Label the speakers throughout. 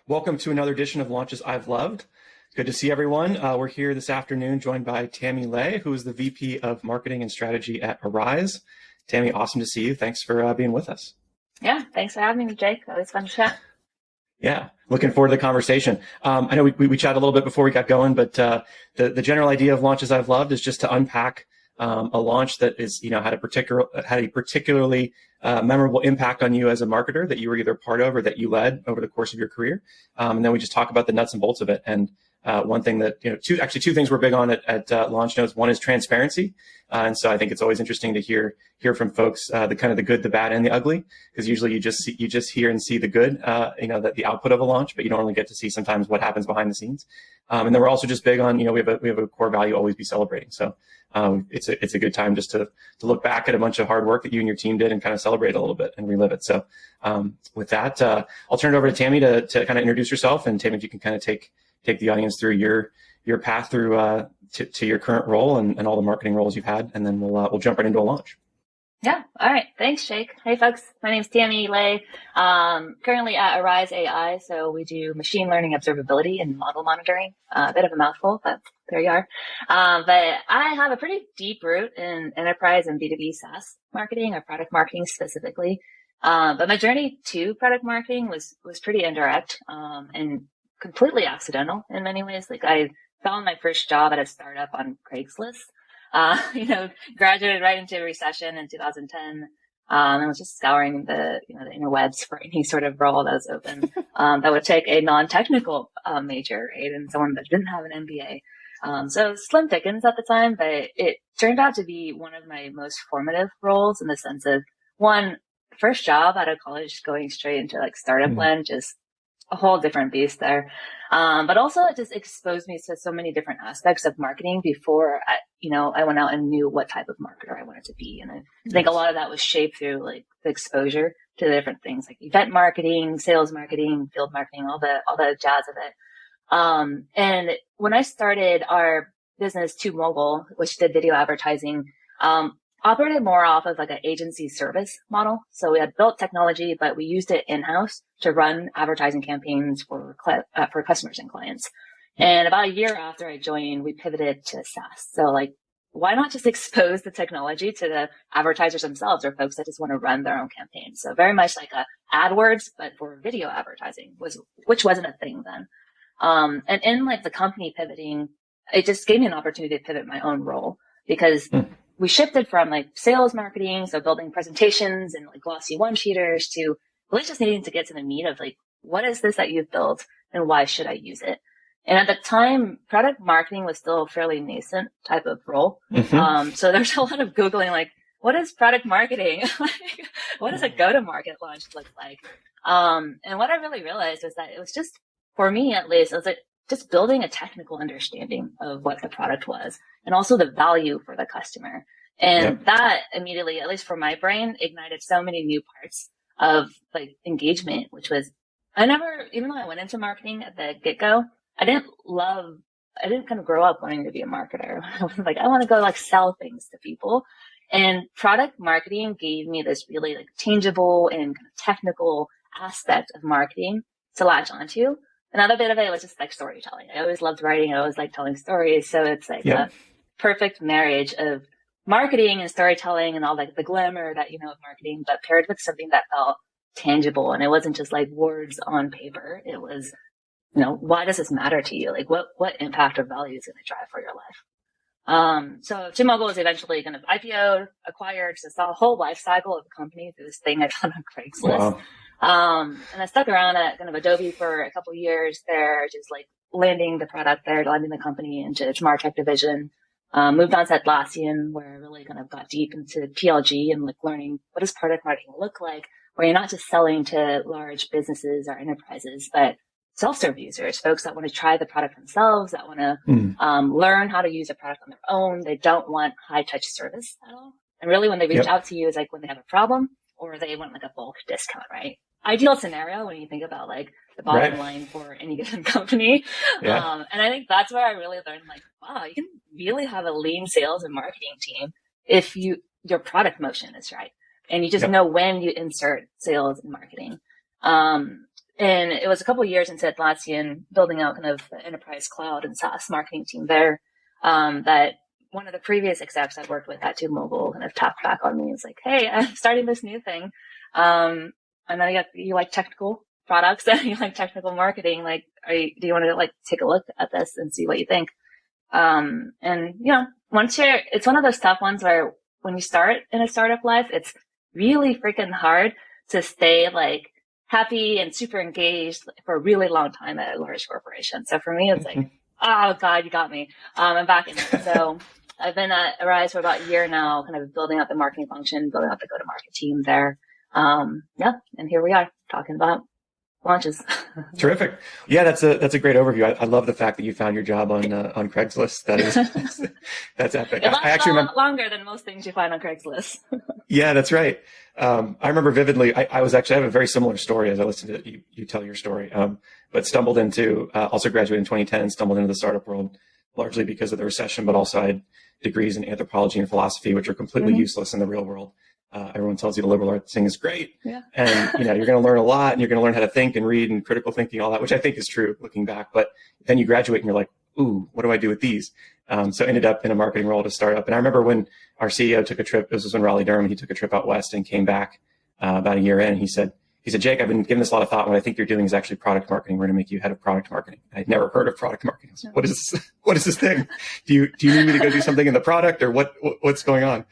Speaker 1: Welcome to another edition of Launches I've Loved. Good to see everyone. We're here this afternoon joined by Tammy Lay, who is the VP of Marketing and Strategy at Arise. Tammy, awesome to see you. Thanks for being with us.
Speaker 2: Yeah, thanks for having me, Jake. Always fun to chat.
Speaker 1: Yeah, looking forward to the conversation. I know we chatted a little bit before we got going, but the general idea of Launches I've Loved is just to unpack a launch that is, had a particularly memorable impact on you as a marketer that you were either part of or that you led over the course of your career. And then we just talk about the nuts and bolts of it. And one thing that, two things we're big on at Launch Notes. One is transparency. And so I think it's always interesting to hear from folks, the good, the bad, and the ugly, because usually you just hear and see the good, that the output of a launch, but you don't really get to see sometimes what happens behind the scenes. And then we're also just big on, we have a core value, always be celebrating. So it's a good time just to look back at a bunch of hard work that you and your team did and kind of celebrate a little bit and relive it. So with that, I'll turn it over to Tammy to kind of introduce yourself. And Tammy, if you can kind of take the audience through your path through to your current role and all the marketing roles you've had, and then we'll jump right into a launch.
Speaker 2: Yeah. All right. Thanks, Jake. Hey, folks. My name's Tammy Lay. Currently at Arise AI. So we do machine learning observability and model monitoring. A bit of a mouthful, but there you are. But I have a pretty deep root in enterprise and B2B SaaS marketing, or product marketing specifically. But my journey to product marketing was pretty indirect, and completely accidental in many ways. Like, I found my first job at a startup on Craigslist. Graduated right into a recession in 2010. And was just scouring the interwebs for any sort of role that was open, that would take a non-technical, major, right? And someone that didn't have an MBA. So it was slim pickings at the time, but it turned out to be one of my most formative roles in the sense of, one, first job out of college, going straight into like startup land, just a whole different beast there. But also it just exposed me to so many different aspects of marketing before I went out and knew what type of marketer I wanted to be. And I think a lot of that was shaped through like the exposure to the different things like event marketing, sales marketing, field marketing, all the jazz of it. And when I started our business, TubeMogul, which did video advertising, operated more off of like an agency service model. So we had built technology, but we used it in-house to run advertising campaigns for customers and clients. And about a year after I joined, we pivoted to SaaS. So like, why not just expose the technology to the advertisers themselves or folks that just want to run their own campaigns? So very much like a AdWords, but for video advertising, which wasn't a thing then. And in like the company pivoting, it just gave me an opportunity to pivot my own role, because we shifted from like sales marketing, so building presentations and like glossy one-sheeters, to really just needing to get to the meat of like, what is this that you've built and why should I use it? And at the time, product marketing was still a fairly nascent type of role. So there's a lot of Googling, like, what is product marketing? What does a go-to-market launch look like? And what I really realized was that it was just, for me at least, it was like just building a technical understanding of what the product was and also the value for the customer. And that immediately, at least for my brain, ignited so many new parts of like engagement, which was, even though I went into marketing at the get-go, I didn't kind of grow up wanting to be a marketer. I was like, I want to go like sell things to people. And product marketing gave me this really like tangible and kind of technical aspect of marketing to latch onto. Another bit of it was just like storytelling. I always loved writing. I always liked telling stories. So it's like a perfect marriage of marketing and storytelling and all like the glamour that of marketing, but paired with something that felt tangible. And it wasn't just like words on paper. It was, why does this matter to you? Like what impact or value is going to drive for your life? So TubeMogul was eventually kind of IPO'd, acquired. So saw a whole life cycle of the company through this thing I found on Craigslist. Wow. And I stuck around at kind of Adobe for a couple of years there, just like landing the product there, landing the company into its MarTech division. Moved on to Atlassian, where I really kind of got deep into PLG and like learning what does product marketing look like, where you're not just selling to large businesses or enterprises, but self-serve users, folks that want to try the product themselves, that want to learn how to use a product on their own. They don't want high-touch service at all. And really when they reach out to you is like when they have a problem or they want like a bulk discount, right? Ideal scenario when you think about like the bottom line for any given company. And I think that's where I really learned like, wow, you can really have a lean sales and marketing team if your product motion is right. And you just know when you insert sales and marketing. And it was a couple of years into Atlassian building out kind of the enterprise cloud and SaaS marketing team there, that one of the previous execs I worked with at TubeMogul kind of tapped back on me and was like, hey, I'm starting this new thing. I know you like technical products and you like technical marketing. Like, do you want to like take a look at this and see what you think? And it's one of those tough ones where when you start in a startup life, it's really freaking hard to stay like happy and super engaged for a really long time at a large corporation. So for me, it's like, oh God, you got me. I'm back in it. So I've been at Arise for about a year now, kind of building out the marketing function, building out the go-to-market team there. And here we are talking about launches.
Speaker 1: Terrific. Yeah, that's a great overview. I love the fact that you found your job on Craigslist. That's epic.
Speaker 2: It lasts a lot longer than most things you find on Craigslist.
Speaker 1: Yeah, that's right. I remember vividly. I have a very similar story as I listened to you tell your story. But stumbled into also graduated in 2010. Stumbled into the startup world largely because of the recession, but also I had degrees in anthropology and philosophy, which are completely useless in the real world. Everyone tells you the liberal arts thing is great. Yeah. And, you're going to learn a lot and you're going to learn how to think and read and critical thinking, all that, which I think is true looking back. But then you graduate and you're like, ooh, what do I do with these? So ended up in a marketing role at a startup. And I remember when our CEO took a trip, this was in Raleigh-Durham, he took a trip out west and came back about a year in. He said, Jake, I've been giving this a lot of thought. What I think you're doing is actually product marketing. We're going to make you head of product marketing. I'd never heard of product marketing. I was like, what is this thing? Do you need me to go do something in the product or what's going on?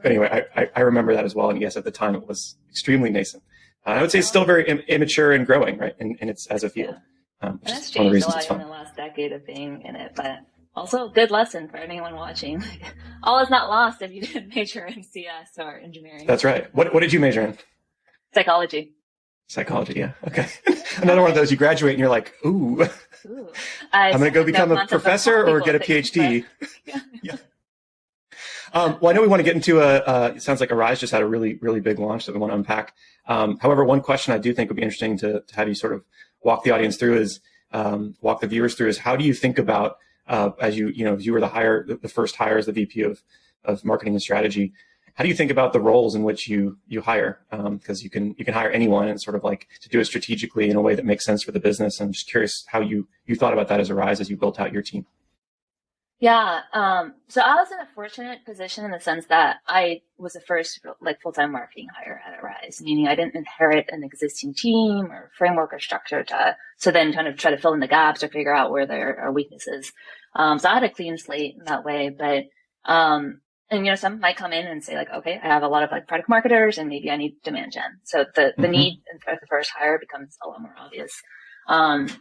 Speaker 1: Anyway, I remember that as well. And yes, at the time it was extremely nascent. I would say it's still very immature and growing, right? And it's as a field.
Speaker 2: Which is one of the reasons it's fun. In the last decade of being in it, but also a good lesson for anyone watching. All is not lost if you didn't major in CS or engineering.
Speaker 1: That's right. What did you major in?
Speaker 2: Psychology,
Speaker 1: yeah. Okay. Another one of those, you graduate and you're like, ooh. I'm going to go become a professor or get a PhD. Yeah. Well, I know we want to get into it sounds like Arise just had a really, really big launch that we want to unpack. However, one question I do think would be interesting to have you sort of walk the audience through walk the viewers through is how do you think about, as you were the first hire as the VP of marketing and strategy, how do you think about the roles in which you hire? Because you can hire anyone and sort of like to do it strategically in a way that makes sense for the business. I'm just curious how you thought about that as Arise as you built out your team.
Speaker 2: Yeah. So I was in a fortunate position in the sense that I was the first full-time marketing hire at Arise, meaning I didn't inherit an existing team or framework or structure to then kind of try to fill in the gaps or figure out where there are weaknesses. So I had a clean slate in that way, but, and some might come in and say like, okay, I have a lot of product marketers and maybe I need demand gen. So the need for the first hire becomes a lot more obvious.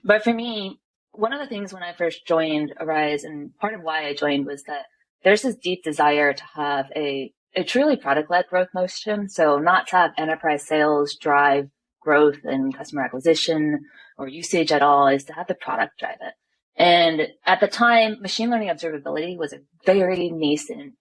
Speaker 2: But for me, one of the things when I first joined Arise and part of why I joined was that there's this deep desire to have a truly product-led growth motion. So not to have enterprise sales drive growth and customer acquisition or usage at all, is to have the product drive it. And at the time, machine learning observability was a very nascent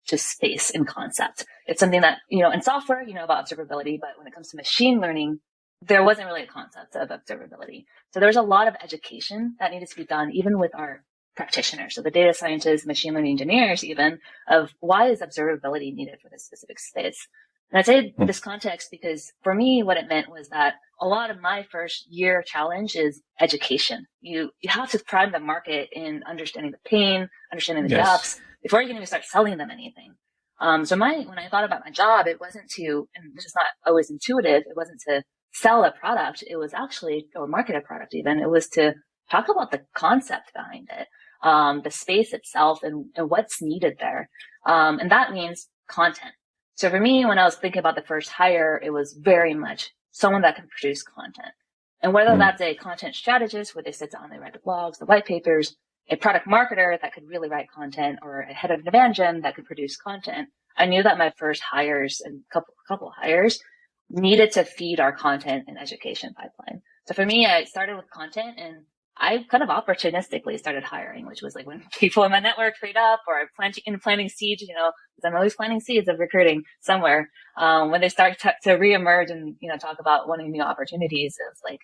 Speaker 2: just space and concept. It's something that, in software, about observability, but when it comes to machine learning, there wasn't really a concept of observability. So there was a lot of education that needed to be done, even with our practitioners. So the data scientists, machine learning engineers, even, of why is observability needed for this specific space? And I say this context because for me, what it meant was that a lot of my first year challenge is education. You have to prime the market in understanding the pain, understanding the gaps before you can even start selling them anything. So when I thought about my job, it wasn't to, and this is not always intuitive, it wasn't to sell a product. It was actually, or market a product even, it was to talk about the concept behind it, the space itself and what's needed there. And that means content. So for me, when I was thinking about the first hire, it was very much someone that can produce content. And whether that's a content strategist where they sit down, they write the blogs, the white papers, a product marketer that could really write content, or a head of demand gen that could produce content, I knew that my first hires and couple hires needed to feed our content and education pipeline. So for me, I started with content and I kind of opportunistically started hiring, which was like when people in my network freed up or planting seeds, because I'm always planting seeds of recruiting somewhere. When they start to reemerge and, talk about wanting new opportunities, it was like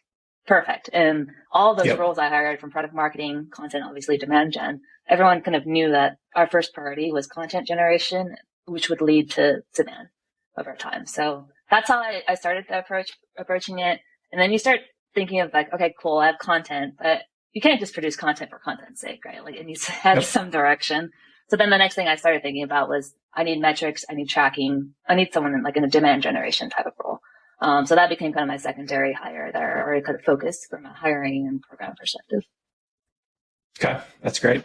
Speaker 2: perfect. And all those roles I hired from product marketing, content, obviously demand gen, everyone kind of knew that our first priority was content generation, which would lead to demand over time. So that's how I started approaching it. And then you start thinking of like, okay, cool, I have content, but you can't just produce content for content's sake, right? Like it needs to have some direction. So then the next thing I started thinking about was I need metrics, I need tracking, I need someone in a demand generation type of role. So that became kind of my secondary hire there, or kind of focus from a hiring and program perspective.
Speaker 1: Okay, that's great.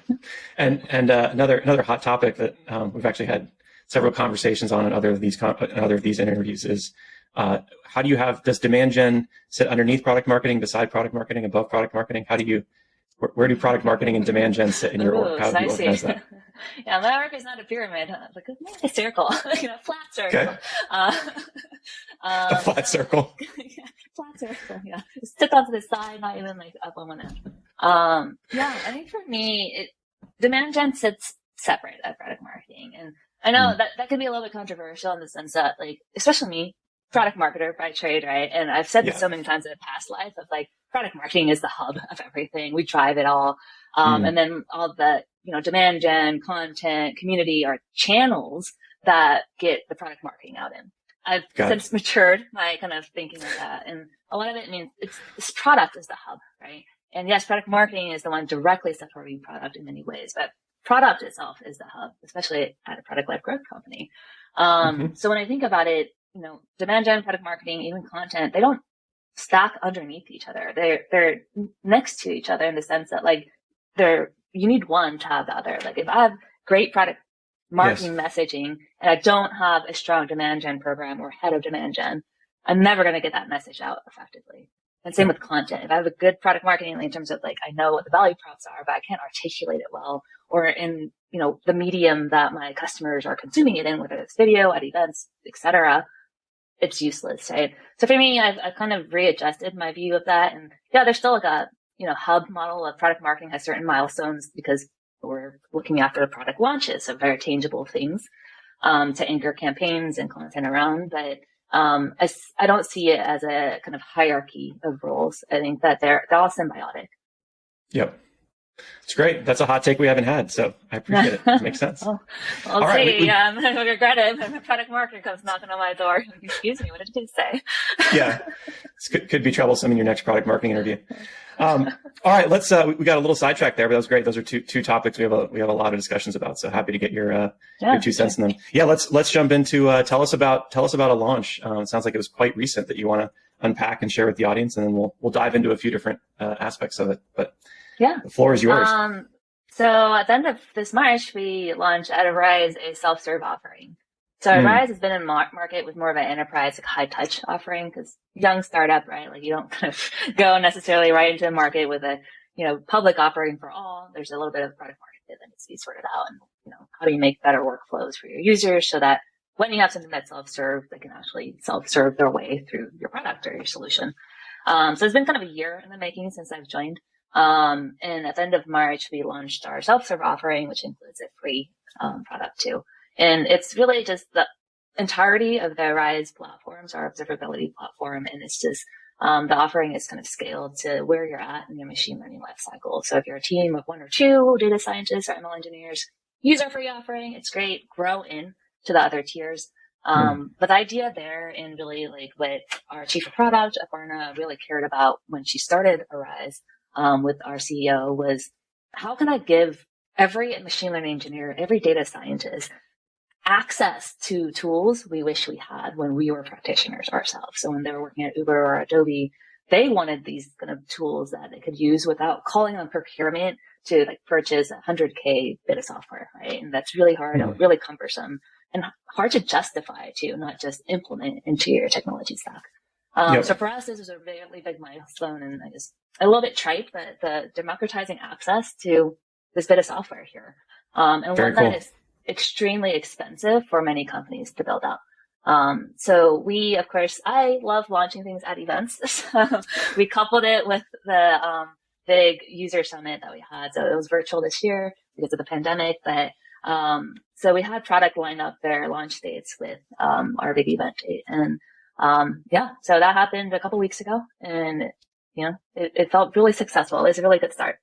Speaker 1: And another hot topic that we've actually had several conversations on in other of these interviews is how do you does demand gen sit underneath product marketing, beside product marketing, above product marketing? Where do product marketing and demand gen sit in your org? How do you organize that?
Speaker 2: Yeah, my org is not a pyramid. It's like a circle, flat circle.
Speaker 1: Okay. A flat circle.
Speaker 2: Yeah, flat circle. Yeah, sit onto the side, not even like up on one end. Yeah, I think for me, demand gen sits separate at product marketing, and I know that could be a little bit controversial in the sense that, like, especially me, product marketer by trade, right? And I've said this so many times in the past life of like, product marketing is the hub of everything. We drive it all. And then all the, demand gen, content, community are channels that get the product marketing out in. I've since matured my kind of thinking of that. And a lot of it means this product is the hub, right? And yes, product marketing is the one directly supporting product in many ways, but product itself is the hub, especially at a product-led growth company. So when I think about it, demand gen, product marketing, even content, they don't stack underneath each other. They're next to each other in the sense that like you need one to have the other. Like if I have great product marketing messaging and I don't have a strong demand gen program or head of demand gen, I'm never going to get that message out effectively. And same with content. If I have a good product marketing in terms of like, I know what the value props are, but I can't articulate it well, or in, the medium that my customers are consuming it in, whether it's video, at events, etc., it's useless, right? So for me, I've kind of readjusted my view of that. And yeah, there's still like a, hub model of product marketing has certain milestones because we're looking after product launches, so very tangible things, to anchor campaigns and content around. But, I don't see it as a kind of hierarchy of roles. I think that they're all symbiotic.
Speaker 1: Yep. It's great. That's a hot take we haven't had, so I appreciate it. It makes sense.
Speaker 2: Well, I'll see. I regret it when the product marketer comes knocking on my door. Excuse me, what did you say?
Speaker 1: Yeah, this could be troublesome in your next product marketing interview. All right, let's. We got a little sidetracked there, but that was great. Those are two topics we have a lot of discussions about. So happy to get your 2 cents in them. Yeah, let's jump into tell us about a launch. It sounds like it was quite recent that you want to unpack and share with the audience, and then we'll dive into a few different aspects of it. But yeah, the floor is yours.
Speaker 2: So at the end of this March, we launched at Arise a self-serve offering. So Arise has been in market with more of an enterprise, like high touch offering, because young startup, right? Like you don't kind of go necessarily right into the market with a, public offering for all. There's a little bit of product market fit that needs to be sorted out. And, how do you make better workflows for your users so that when you have something that's self-serve, they can actually self-serve their way through your product or your solution. So it's been kind of a year in the making since I've joined. And at the end of March, we launched our self-serve offering, which includes a free product too. And it's really just the entirety of the Arise platforms, our observability platform. And it's just, the offering is kind of scaled to where you're at in your machine learning lifecycle. So if you're a team of 1 or 2 data scientists or ML engineers, use our free offering. It's great. Grow in to the other tiers. But the idea there, and really like what our chief of product, Aparna, really cared about when she started Arise, with our CEO, was how can I give every machine learning engineer, every data scientist access to tools we wish we had when we were practitioners ourselves. So when they were working at Uber or Adobe, they wanted these kind of tools that they could use without calling on procurement to like purchase a 100K bit of software, right? And that's really hard, really cumbersome, and hard to justify too, not just implement into your technology stack. So for us, this was a really big milestone, and I guess a little bit trite, but the democratizing access to this bit of software here. And one that is extremely expensive for many companies to build out. So we, of course, I love launching things at events. So we coupled it with the big user summit that we had. So it was virtual this year because of the pandemic, but so we had product lined up their launch dates with our big event date. And so that happened a couple weeks ago, and it felt really successful. It was a really good start.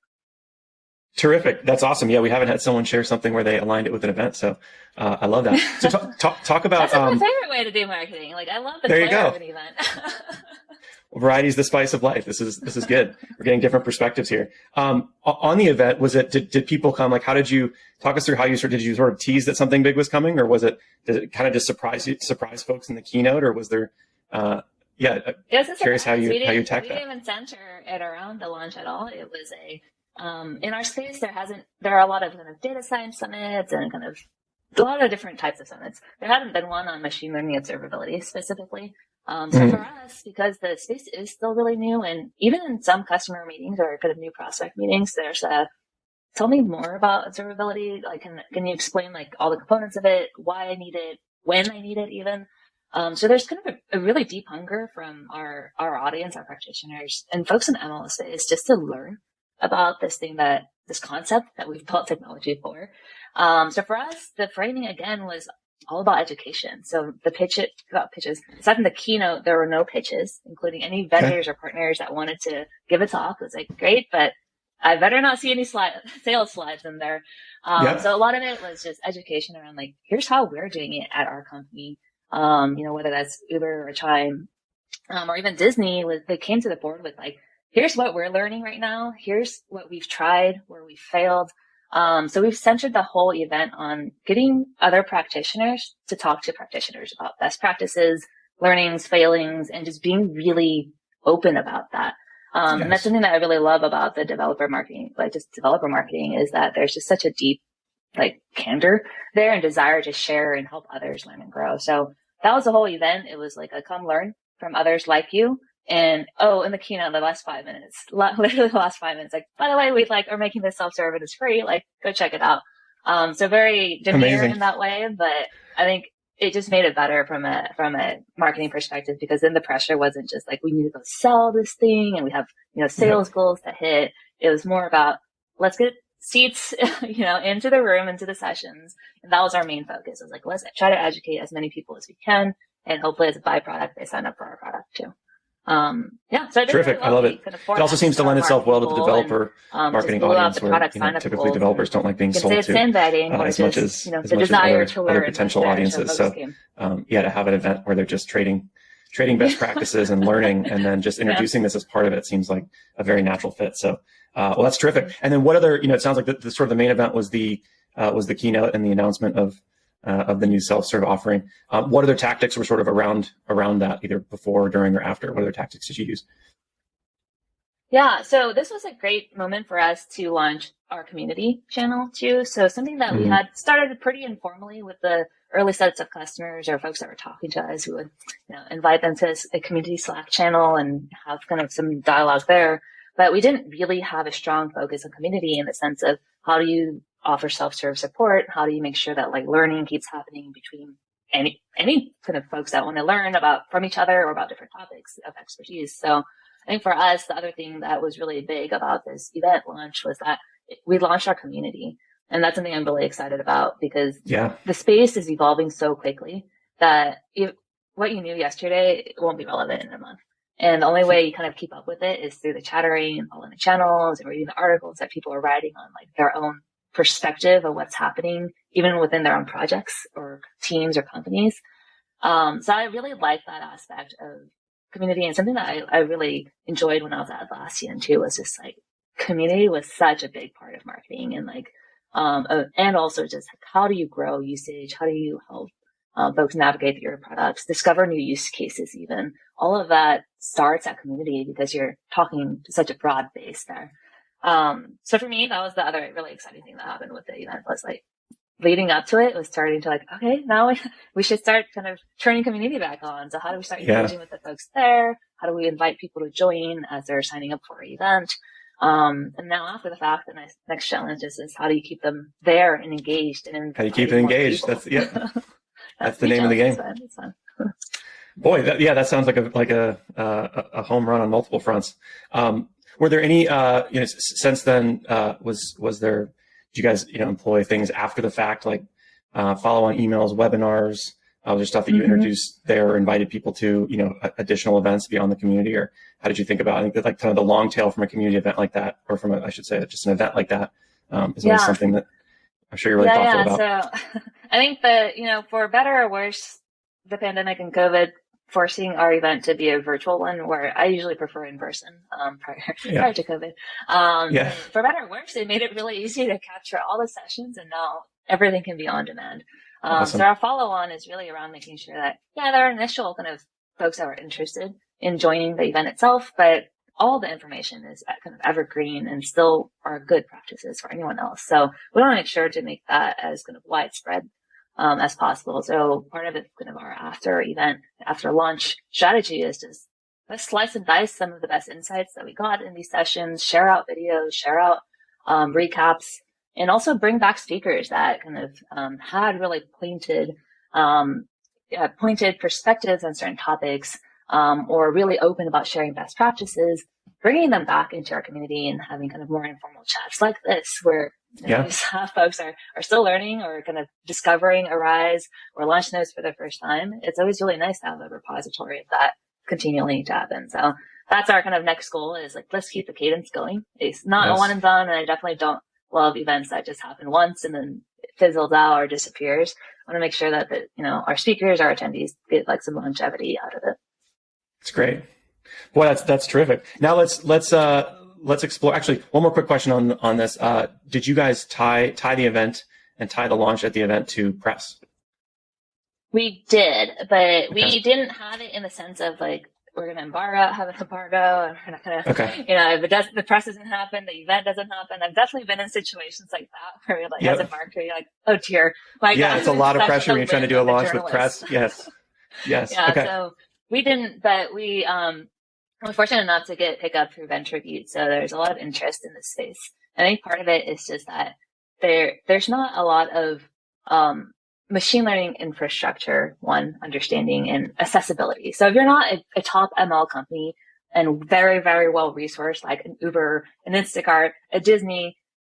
Speaker 1: Terrific. That's awesome. Yeah, we haven't had someone share something where they aligned it with an event. So I love that. So talk about...
Speaker 2: That's my favorite way to do marketing. Like, I love the flair of an event.
Speaker 1: Variety is the spice of life. This is good. We're getting different perspectives here. On the event, did people come? Like, how did you talk us through how did you sort of tease that something big was coming, or did it kind of just surprise folks in the keynote, or was there? Curious how you attacked that.
Speaker 2: We didn't even center it around the launch at all. It was in our space, there are a lot of kind of data science summits and kind of a lot of different types of summits. There hadn't been one on machine learning observability specifically. So for us, because the space is still really new, and even in some customer meetings or kind of new prospect meetings, there's tell me more about observability. Like, can you explain like all the components of it, why I need it, when I need it even? So there's kind of a really deep hunger from our audience, our practitioners, and folks in the ML space just to learn about this concept that we've built technology for. So for us, the framing again was all about education. So about pitches. Aside from the keynote, there were no pitches, including any vendors or partners that wanted to give a talk. It was like, great, but I better not see any sales slides in there. So a lot of it was just education around like, here's how we're doing it at our company. Whether that's Uber or Chime, or even Disney, they came to the board with like, here's what we're learning right now. Here's what we've tried, where we failed. So we've centered the whole event on getting other practitioners to talk to practitioners about best practices, learnings, failings, and just being really open about that. And that's something that I really love about the developer marketing, is that there's just such a deep, like, candor there and desire to share and help others learn and grow. So that was the whole event. It was like a come learn from others like you. And in the keynote, the last 5 minutes, literally the last 5 minutes, like, by the way, we are making this self-serve and it's free. Like, go check it out. So very demure in that way, but I think it just made it better from a marketing perspective, because then the pressure wasn't just like, we need to go sell this thing and we have, sales goals to hit. It was more about, let's get seats, into the room, into the sessions. And that was our main focus. It was like, let's try to educate as many people as we can. And hopefully as a byproduct, they sign up for our product too. So
Speaker 1: terrific. I love it. It also seems to lend itself well to the developer marketing audience, where typically developers don't like being sold to as much as other potential audiences. So to have an event where they're just trading best practices and learning, and then just introducing this as part of it seems like a very natural fit. So that's terrific. And then what other, it sounds like the sort of the main event was the keynote and the announcement of the new self-serve offering. What other tactics were sort of around that, either before, during, or after? What other tactics did you use?
Speaker 2: Yeah, so this was a great moment for us to launch our community channel too. So something that we had started pretty informally with the early sets of customers or folks that were talking to us, we would invite them to a community Slack channel and have kind of some dialogue there. But we didn't really have a strong focus on community in the sense of, how do you offer self-serve support? How do you make sure that like learning keeps happening between any kind of folks that want to learn from each other or about different topics of expertise? So I think for us, the other thing that was really big about this event launch was that we launched our community. And that's something I'm really excited about, because the space is evolving so quickly that what you knew yesterday won't be relevant in a month. And the only way you kind of keep up with it is through the chattering and following the channels and reading the articles that people are writing on like their own perspective of what's happening, even within their own projects or teams or companies. So I really like that aspect of community, and something that I really enjoyed when I was at Atlassian too, was just like community was such a big part of marketing, and like, and also just how do you grow usage? How do you help folks navigate through your products, discover new use cases even? All of that starts at community, because you're talking to such a broad base there. So for me, that was the other really exciting thing that happened with the event, was like leading up to it was starting to like, okay, now we should start kind of turning community back on. So how do we start engaging with the folks there? How do we invite people to join as they're signing up for our event? And now after the fact, the next challenge is how do you keep them there and engaged? And
Speaker 1: how do you keep them engaged? That's the name of the game.
Speaker 2: It's fun.
Speaker 1: Boy, that sounds like a home run on multiple fronts. Were there any, since then, was there, did you guys, employ things after the fact, like follow-on emails, webinars, other stuff that you introduced there, or invited people to, additional events beyond the community? Or how did you think about, I think that like kind of the long tail from a community event like that, or from I should say just an event like that, is always something that I'm sure you're really thoughtful about.
Speaker 2: So I think that, for better or worse, the pandemic and COVID forcing our event to be a virtual one, where I usually prefer in person prior to COVID.
Speaker 1: Yeah.
Speaker 2: For better or worse, it made it really easy to capture all the sessions, and now everything can be on demand. So
Speaker 1: Awesome.
Speaker 2: our follow-on is really around making sure that, there are initial kind of folks that were interested in joining the event itself, but all the information is kind of evergreen and still are good practices for anyone else. So we want to make sure to make that as kind of widespread as possible. So part of it, kind of our after launch strategy is just let's slice and dice some of the best insights that we got in these sessions, share out videos, share out recaps, and also bring back speakers that kind of had really pointed perspectives on certain topics, or really open about sharing best practices, bringing them back into our community and having kind of more informal chats like this, where these folks are still learning or kind of discovering Arise or Launch Notes for the first time. It's always really nice to have a repository of that continually to happen. So that's our kind of next goal is like, let's keep the cadence going. It's not a one and done. And I definitely don't love events that just happen once and then it fizzles out or disappears. I want to make sure that our speakers, our attendees get like some longevity out of it.
Speaker 1: It's great. Boy, that's terrific. Now let's explore. Actually, one more quick question on this. Did you guys tie the event and tie the launch at the event to press?
Speaker 2: We did, but we didn't have it in the sense of like we're going to have an embargo, and we're not going to, if the press doesn't happen, the event doesn't happen. I've definitely been in situations like that where you're like, as a marketer, you're like, oh dear, my God,
Speaker 1: it's a lot of pressure when you're trying to do a launch with press. Yes.
Speaker 2: Yeah. So we didn't, but we we're fortunate enough to pick up through VentureBeat. So there's a lot of interest in this space. I think part of it is just that there's not a lot of machine learning infrastructure, understanding and accessibility. So if you're not a top ML company and very, very well resourced, like an Uber, an Instacart, a Disney,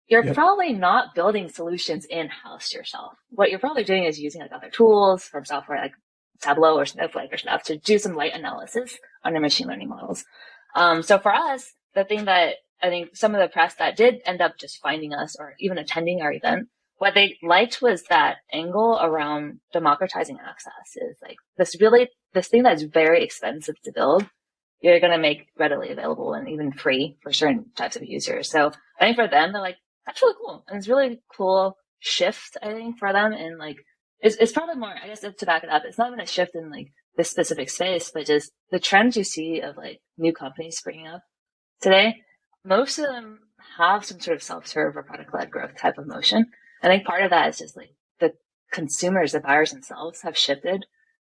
Speaker 2: you're probably not building solutions in-house yourself. What you're probably doing is using like other tools from software like Tableau or Snowflake or stuff to do some light analysis on your machine learning models. So for us, the thing that I think some of the press that did end up just finding us or even attending our event, what they liked was that angle around democratizing access is like this thing that's very expensive to build, you're going to make readily available and even free for certain types of users. So I think for them, they're like, that's really cool. And it's really cool shift, I think, for them. And like, it's probably more, I guess to back it up, it's not even a shift in like this specific space, but just the trends you see of like new companies springing up today. Most of them have some sort of self-serve or product-led growth type of motion. I think part of that is just like the consumers, the buyers themselves have shifted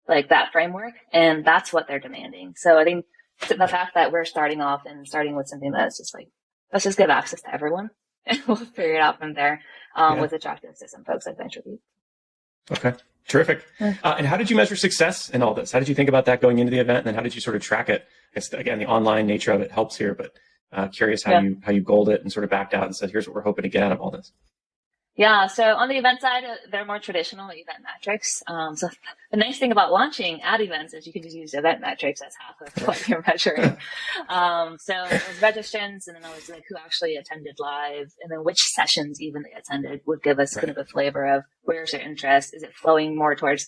Speaker 2: like that framework, and that's what they're demanding. So I think the fact that we're starting with something that's just like, let's just give access to everyone and we'll figure it out from there, was attractive to some folks like VentureBeat.
Speaker 1: Okay. Terrific. And how did you measure success in all this? How did you think about that going into the event? And then how did you sort of track it? I guess, again, the online nature of it helps here, but curious how you goaled it and sort of backed out and said, here's what we're hoping to get out of all this.
Speaker 2: Yeah. So on the event side, they're more traditional event metrics. So the nice thing about launching at events is you can just use event metrics as half of what you're measuring. So it was registrants, and then I was like who actually attended live, and then which sessions even they attended would give us kind of a flavor of where's their interest. Is it flowing more towards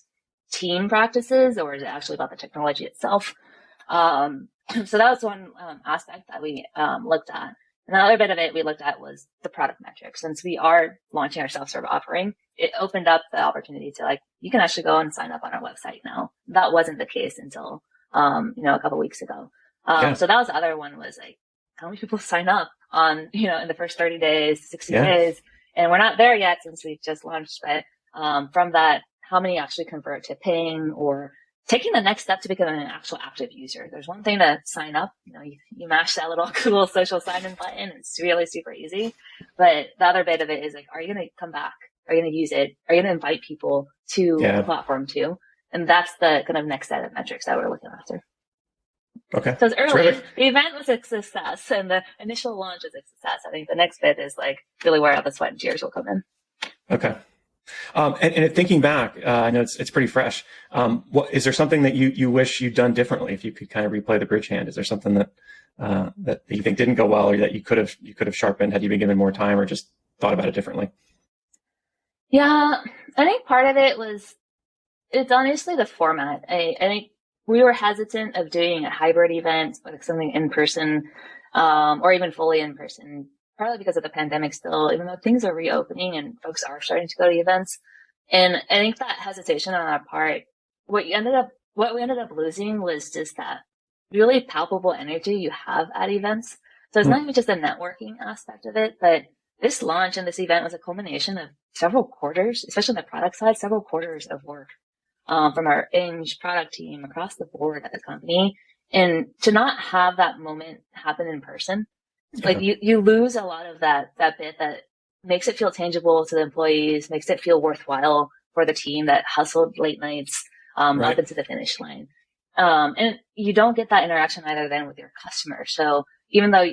Speaker 2: team practices, or is it actually about the technology itself? So that was one aspect that we looked at. Another bit of it we looked at was the product metrics. Since we are launching our self-serve offering, it opened up the opportunity to like, you can actually go and sign up on our website now. That wasn't the case until, a couple of weeks ago. So that was the other one was like, how many people sign up on, in the first 30 days, 60 days? And we're not there yet since we just launched, but from that, how many actually convert to paying or taking the next step to become an actual active user. There's one thing to sign up. You mash that little cool social sign-in button. It's really super easy. But the other bit of it is like, are you going to come back? Are you going to use it? Are you going to invite people to the platform too? And that's the kind of next set of metrics that we're looking after.
Speaker 1: Okay.
Speaker 2: So it's early. Terrific. The event was a success and the initial launch is a success. I think the next bit is like really where all the sweat and tears will come in.
Speaker 1: Okay. And thinking back, I know it's pretty fresh. What is there something that you wish you'd done differently? If you could kind of replay the bridge hand, is there something that you think didn't go well, or that you could have sharpened had you been given more time, or just thought about it differently?
Speaker 2: Yeah, I think part of it was it's honestly the format. I think we were hesitant of doing a hybrid event, like something in person, or even fully in person, partly because of the pandemic still, even though things are reopening and folks are starting to go to events. And I think that hesitation on our part, what we ended up losing was just that really palpable energy you have at events. So it's not even just the networking aspect of it, but this launch and this event was a culmination of several quarters, especially on the product side, several quarters of work from our Eng product team across the board at the company. And to not have that moment happen in person, like you lose a lot of that bit that makes it feel tangible to the employees, makes it feel worthwhile for the team that hustled late nights up into the finish line. And you don't get that interaction either then with your customers. So even though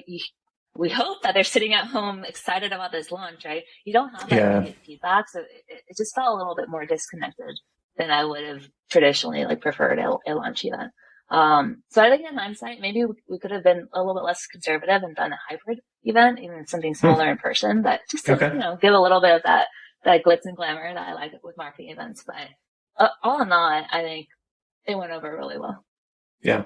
Speaker 2: we hope that they're sitting at home excited about this launch, right? You don't have that immediate feedback. So it just felt a little bit more disconnected than I would have traditionally like preferred a launch event. So I think in hindsight, maybe we could have been a little bit less conservative and done a hybrid event, even something smaller in person, that just to, give a little bit of that glitz and glamour that I like with marketing events. But all in all, I think it went over really well. Yeah.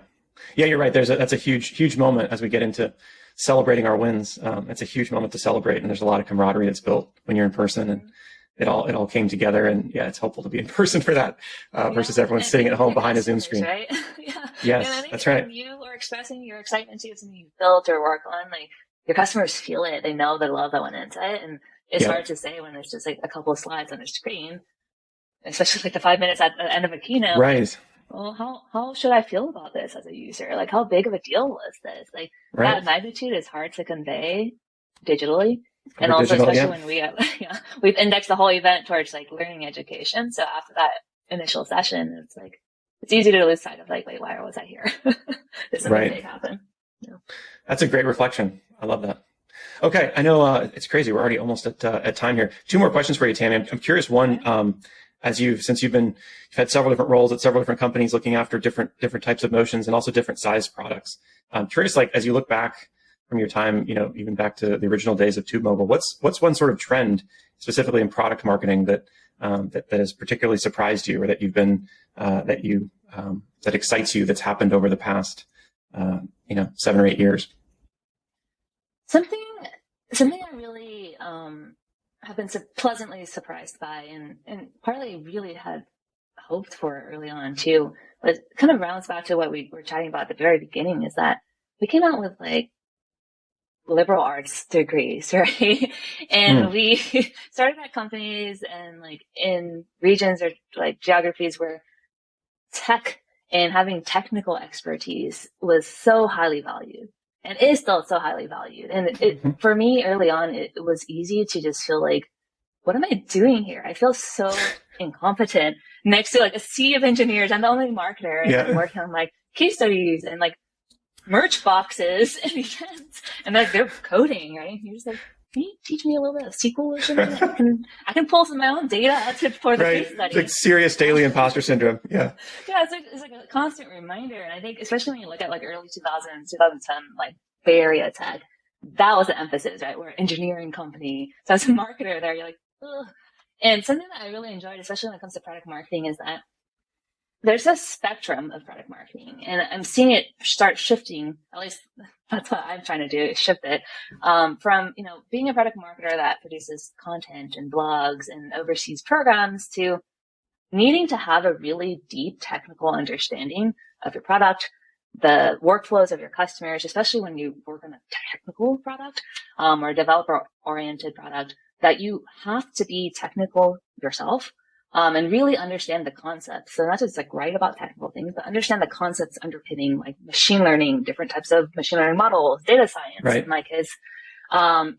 Speaker 1: Yeah, you're right. That's a huge moment as we get into celebrating our wins. It's a huge moment to celebrate, and there's a lot of camaraderie that's built when you're in person, and it all came together. And yeah, it's helpful to be in person for that versus everyone sitting at home behind a Zoom screen.
Speaker 2: Right? Yeah.
Speaker 1: Yes,
Speaker 2: and I think
Speaker 1: that's right.
Speaker 2: When you are expressing your excitement to something you've built or work on, like your customers feel it. They know the love that went into it, and it's hard to say when there's just like a couple of slides on a screen, especially like the 5 minutes at the end of a keynote.
Speaker 1: Right.
Speaker 2: Well, how should I feel about this as a user? Like, how big of a deal was this? Like, that magnitude is hard to convey digitally. And also, especially when we've indexed the whole event towards like learning education. So after that initial session, it's like, it's easy to lose sight of like, wait, why was I here? Did something big happen? Yeah.
Speaker 1: That's a great reflection. I love that. Okay. I know it's crazy. We're already almost at time here. 2 more questions for you, Tammy. I'm curious. One, since you've had several different roles at several different companies looking after different types of motions and also different size products. I'm curious, like, as you look back from your time, even back to the original days of TubeMogul, what's one sort of trend specifically in product marketing that has particularly surprised you, or that you've been, that excites you, that's happened over the past, 7 or 8 years?
Speaker 2: Something I really, have been pleasantly surprised by, and partly really had hoped for early on too, but it kind of rounds back to what we were chatting about at the very beginning, is that we came out with like liberal arts degrees, right? And we started at companies and like in regions or like geographies where tech and having technical expertise was so highly valued. And is still so highly valued. And for me early on, it was easy to just feel like, what am I doing here? I feel so incompetent next to like a sea of engineers. I'm the only marketer and I'm working on like case studies and like merch boxes and events. And like they're coding, right? You're just like, can you teach me a little bit of SQL or something? I can pull some of my own data for the case study.
Speaker 1: Like serious daily imposter syndrome. Yeah.
Speaker 2: Yeah, it's like a constant reminder. And I think especially when you look at like early 2000s, 2010, like Bay Area tech, that was the emphasis, right? We're an engineering company. So as a marketer there, you're like, ugh. And something that I really enjoyed, especially when it comes to product marketing, is that there's a spectrum of product marketing, and I'm seeing it start shifting. At least that's what I'm trying to do, is shift it from being a product marketer that produces content and blogs and oversees programs to needing to have a really deep technical understanding of your product, the workflows of your customers, especially when you work on a technical product or a developer-oriented product, that you have to be technical yourself. And really understand the concepts. So not just like write about technical things, but understand the concepts underpinning like machine learning, different types of machine learning models, data science in my case,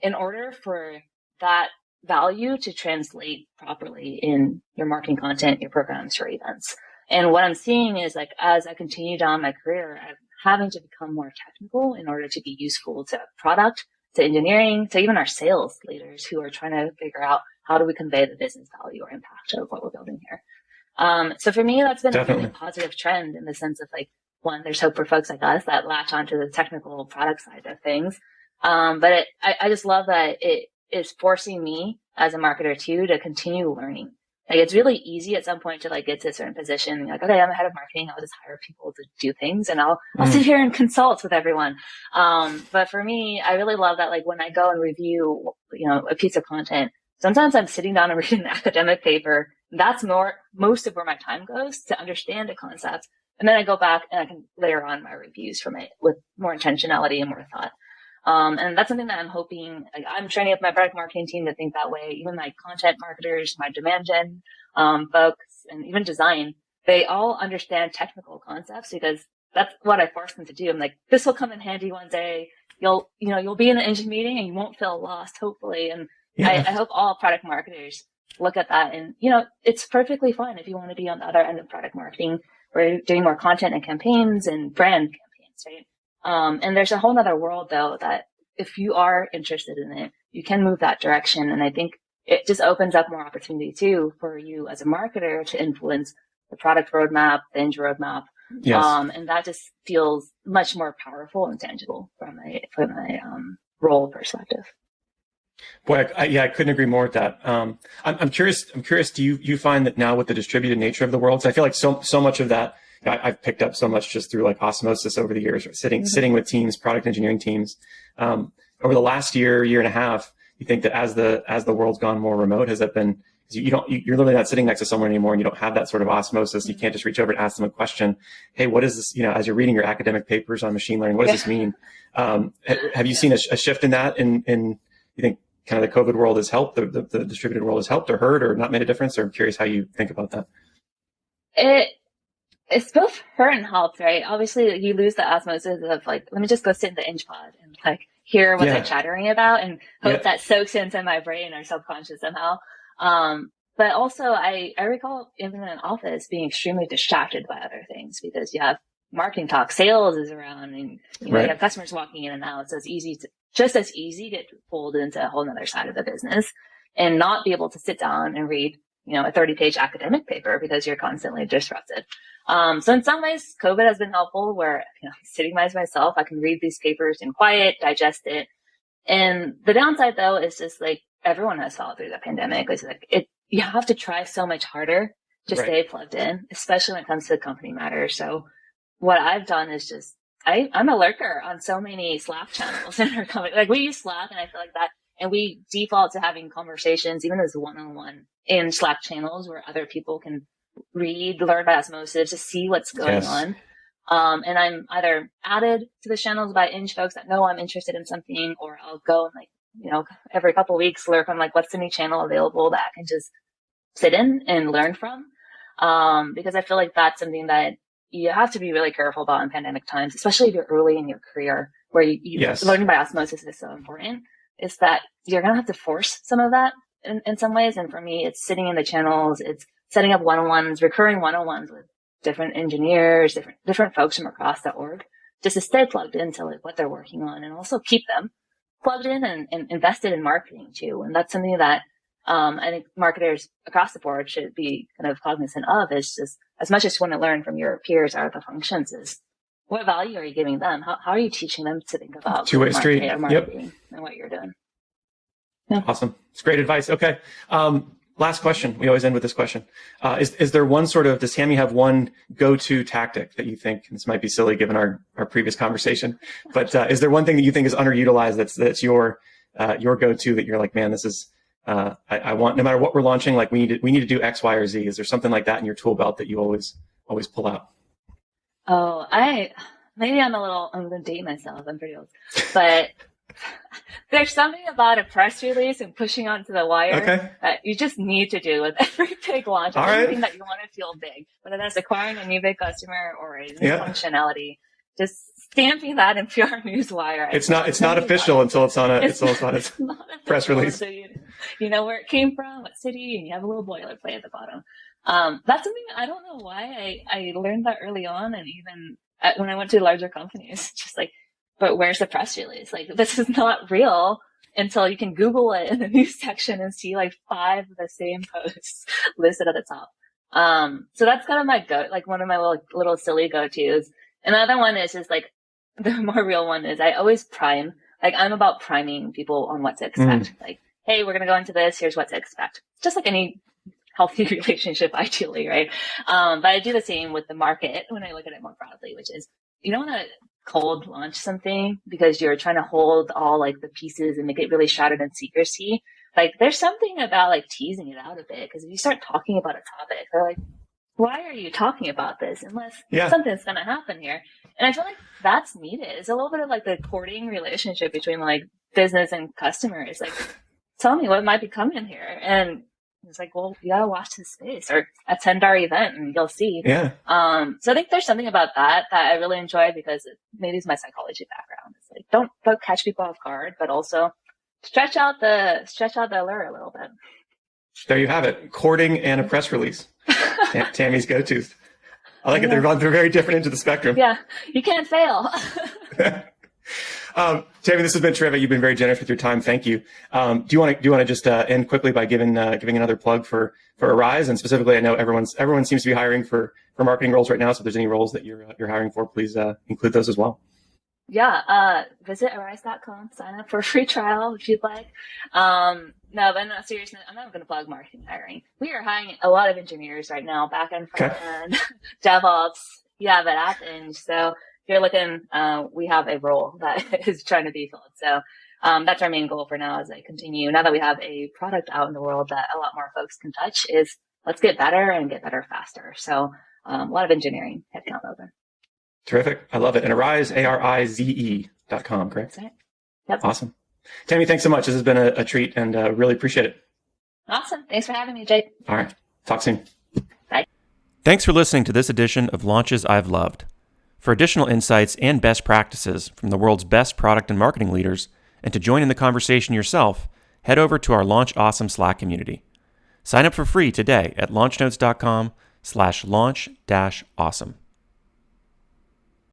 Speaker 2: in order for that value to translate properly in your marketing content, your programs, your events. And what I'm seeing is like, as I continue down my career, I'm having to become more technical in order to be useful to product, to engineering, to even our sales leaders who are trying to figure out how do we convey the business value or impact of what we're building here. So for me, that's been a really positive trend in the sense of like, one, there's hope for folks like us that latch onto the technical product side of things. But I just love that it is forcing me as a marketer too to continue learning Like it's really easy at some point to like get to a certain position. You're like, okay, I'm a head of marketing. I'll just hire people to do things and I'll sit here and consult with everyone. But for me, I really love that. Like when I go and review, a piece of content, sometimes I'm sitting down and reading an academic paper. That's most of where my time goes to understand a concept. And then I go back and I can layer on my reviews from it with more intentionality and more thought. And that's something that I'm hoping, like, I'm training up my product marketing team to think that way. Even my content marketers, my demand gen, folks, and even design, they all understand technical concepts because that's what I force them to do. I'm like, this will come in handy one day. You'll be in an engine meeting and you won't feel lost, hopefully. And I hope all product marketers look at that. And, it's perfectly fine if you want to be on the other end of product marketing, where you're doing more content and campaigns and brand campaigns, right? And there's a whole nother world though, that if you are interested in it, you can move that direction. And I think it just opens up more opportunity too for you as a marketer to influence the product roadmap, the Eng roadmap.
Speaker 1: Yes.
Speaker 2: And that just feels much more powerful and tangible from a role perspective.
Speaker 1: Boy, I couldn't agree more with that. I'm curious. Do you find that now with the distributed nature of the world? So I feel like so much of that I've picked up so much just through like osmosis over the years, sitting with teams, product engineering teams. Over the last year and a half, you think that as the world's gone more remote, has that been? You're literally not sitting next to someone anymore, and you don't have that sort of osmosis. You can't just reach over and ask them a question. Hey, what is this? As you're reading your academic papers on machine learning, what does this mean? Have you seen a shift in that? In you think kind of the COVID world has helped, the distributed world has helped or hurt or not made a difference? Or I'm curious how you think about that.
Speaker 2: It's both hurt and helped, right? Obviously, you lose the osmosis of like, let me just go sit in the Eng pod and like hear what they're chattering about and hope that soaks into my brain or subconscious somehow. But also, I recall even in an office being extremely distracted by other things because you have marketing talk, sales is around, and you have customers walking in and out. So it's just as easy to get pulled into a whole other side of the business and not be able to sit down and read, a 30-page academic paper because you're constantly disrupted. So in some ways, COVID has been helpful where, sitting by myself, I can read these papers in quiet, digest it. And the downside though is just like everyone has followed through the pandemic. It's like you have to try so much harder to stay plugged in, especially when it comes to company matters. So what I've done is just, I'm a lurker on so many Slack channels in our company. Like we use Slack and I feel like that, and we default to having conversations, even as one-on-one in Slack channels where other people can read, learn by osmosis, to see what's going on. And I'm either added to the channels by Eng folks that know I'm interested in something, or I'll go and like, every couple of weeks lurk on like, what's the new channel available that I can just sit in and learn from. Because I feel like that's something that you have to be really careful about in pandemic times, especially if you're early in your career where learning by osmosis is so important. It's that you're going to have to force some of that in some ways. And for me, it's sitting in the channels, it's setting up one-on-ones, recurring one-on-ones with different engineers, different folks from across the org, just to stay plugged into like what they're working on and also keep them plugged in and invested in marketing too. And that's something that I think marketers across the board should be kind of cognizant of, is just as much as you want to learn from your peers or the functions, is what value are you giving them? How are you teaching them to think about
Speaker 1: two-way street
Speaker 2: marketing and what you're doing? Yeah.
Speaker 1: Awesome. It's great advice. Okay. Last question. We always end with this question. Is there one does Tammy have one go-to tactic that you think, this might be silly given our previous conversation, but is there one thing that you think is underutilized that's your go-to that you're like, man, this is, I want, no matter what we're launching, like we need to do X, Y, or Z. Is there something like that in your tool belt that you always pull out?
Speaker 2: Oh, maybe I'm going to date myself. I'm pretty old, but there's something about a press release and pushing onto the wire that you just need to do with every big launch. Anything that you want to feel big, whether that's acquiring a new big customer or a new functionality, just stamping that in PR Newswire. It's
Speaker 1: not official until it's on a press release.
Speaker 2: So you know where it came from, what city, and you have a little boilerplate at the bottom. That's something I don't know why I learned that early on, and even when I went to larger companies, just like, but where's the press release? Like, this is not real until you can Google it in the news section and see like 5 of the same posts listed at the top. So that's kind of my one of my little silly go-tos. Another one is just like, the more real one is I always prime. Like, I'm about priming people on what to expect. Like, hey, we're going to go into this. Here's what to expect. Just like any healthy relationship ideally, right? But I do the same with the market when I look at it more broadly, which is you don't want to cold launch something because you're trying to hold all like the pieces and make it really shrouded in secrecy. Like there's something about like teasing it out a bit because if you start talking about a topic, they're like, why are you talking about this unless something's going to happen here? And I feel like that's needed. It's a little bit of like the courting relationship between like business and customers. Like, tell me what might be coming here. And it's like, well, you got to watch this space or attend our event and you'll see.
Speaker 1: Yeah.
Speaker 2: So I think there's something about that I really enjoy because maybe it's my psychology background. It's like, don't catch people off guard, but also stretch out the allure a little bit.
Speaker 1: There you have it. Courting and a press release. Tammy's go-tos. I like it. They're very different ends of the spectrum.
Speaker 2: Yeah. You can't fail.
Speaker 1: Tammy, this has been terrific. You've been very generous with your time. Thank you. Do you want to just end quickly by giving another plug for Arise, and specifically, I know everyone seems to be hiring for marketing roles right now. So if there's any roles that you're hiring for, please include those as well.
Speaker 2: Yeah. Visit arise.com, sign up for a free trial if you'd like. No, but no, seriously, I'm not going to plug marketing hiring. We are hiring a lot of engineers right now, back end, front end, DevOps. Yeah, but Athens. So if you're looking, we have a role that is trying to be filled. So that's our main goal for now as I continue. Now that we have a product out in the world that a lot more folks can touch, is let's get better and get better faster. So a lot of engineering headcount open.
Speaker 1: Terrific. I love it. And Arise, ARIZE.com, correct?
Speaker 2: That's right. Yep.
Speaker 1: Awesome. Tammy, thanks so much. This has been a treat and really appreciate it.
Speaker 2: Awesome. Thanks for having me, Jake.
Speaker 1: All right. Talk soon.
Speaker 2: Bye.
Speaker 3: Thanks for listening to this edition of Launches I've Loved. For additional insights and best practices from the world's best product and marketing leaders, and to join in the conversation yourself, head over to our Launch Awesome Slack community. Sign up for free today at launchnotes.com/launch-awesome.